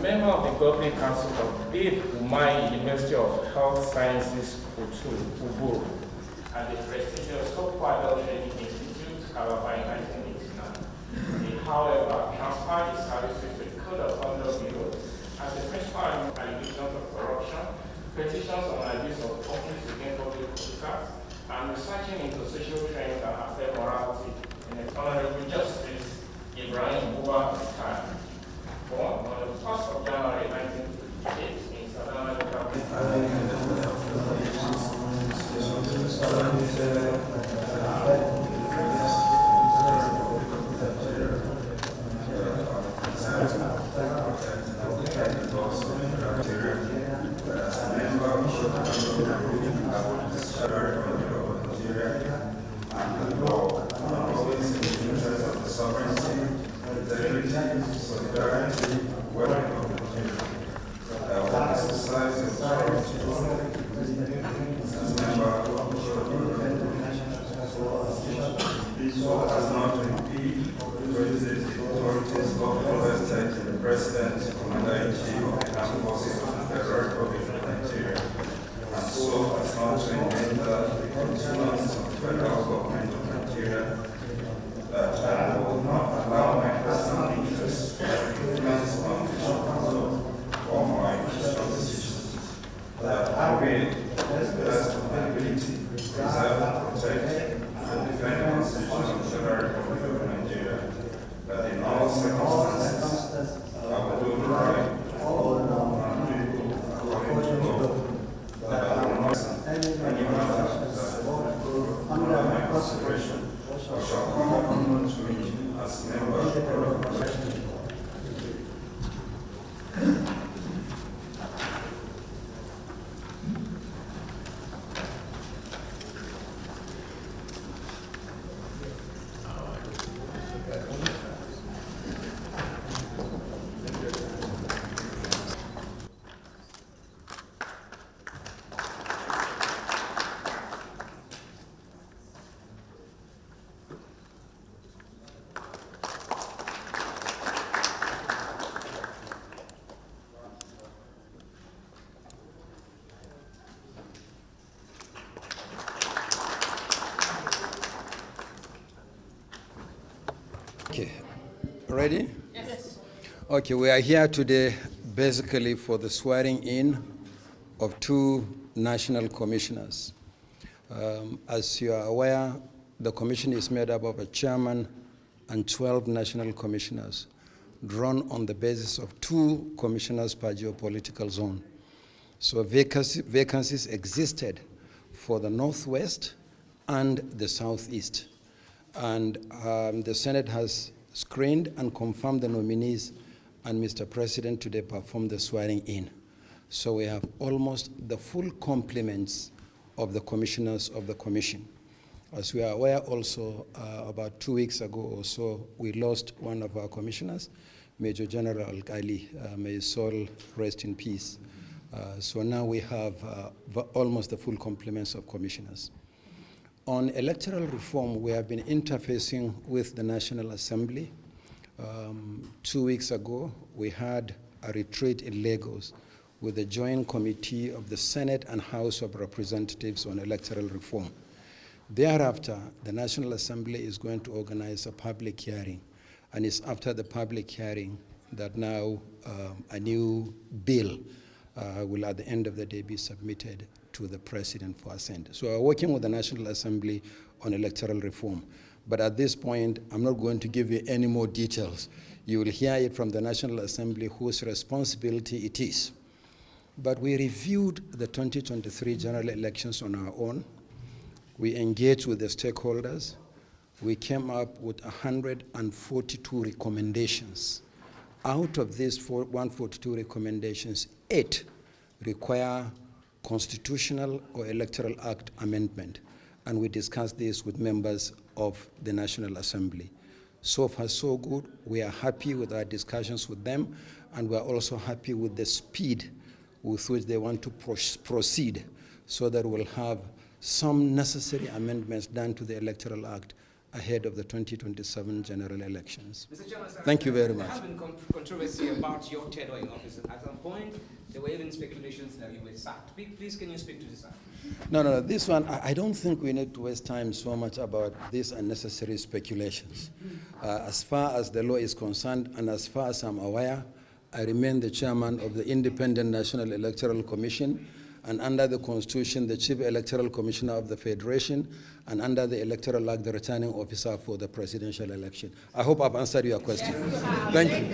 member of the Governing Council of the Umai University of Health Sciences, Uburu, and the prestigious Top-Quad Training Institute, Calabar in 1989. He, however, transferred his services to the Code of Conduct Bureau as a principal allegations of corruption, petitions on abuse of office against public officers, and researching into social trends that affect morality in the Honorable Justice Ibrahim Buba retired. Born on the 1st of January 1958 in Savannah, Okay, ready? Yes. Okay, we are here today basically for the swearing in of two national commissioners. As you are aware, the commission is made up of a chairman and 12 national commissioners, drawn on the basis of 2 commissioners per geopolitical zone. So vacancies existed for the Northwest and the Southeast. And the Senate has screened and confirmed the nominees, and Mr. President today performed the swearing in. So we have almost the full complements of the commissioners of the commission. As we are aware also, about 2 weeks ago or so, we lost one of our commissioners, Major General Al-Ghali. May his soul rest in peace. So now we have almost the full complements of commissioners. On electoral reform, we have been interfacing with the National Assembly. 2 weeks ago, we had a retreat in Lagos with the Joint Committee of the Senate and House of Representatives on electoral reform. Thereafter, the National Assembly is going to organize a public hearing, and it's after the public hearing that now a new bill will at the end of the day be submitted to the President for assent. So we're working with the National Assembly on electoral reform. But at this point, I'm not going to give you any more details. You will hear it from the National Assembly whose responsibility it is. But we reviewed the 2023 general elections on our own. We engaged with the stakeholders. We came up with 142 recommendations. Out of these 142 recommendations, 8 require constitutional or electoral act amendment, and we discussed this with members of the National Assembly. So far, so good. We are happy with our discussions with them, and we are also happy with the speed with which they want to proceed, so that we'll have some necessary amendments done to the Electoral Act ahead of the 2027 general elections. Mr. Chairman, thank you very much. There has been controversy about your tenure in office. At some point, there were even speculations that you were sacked. Please, can you speak to this? No, this one, I don't think we need to waste time so much about these unnecessary speculations. As far as the law is concerned, and as far as I'm aware, I remain the chairman of the Independent National Electoral Commission, and under the Constitution, the Chief Electoral Commissioner of the Federation, and under the Electoral Act, the returning officer for the presidential election. I hope I've answered your question. Thank you.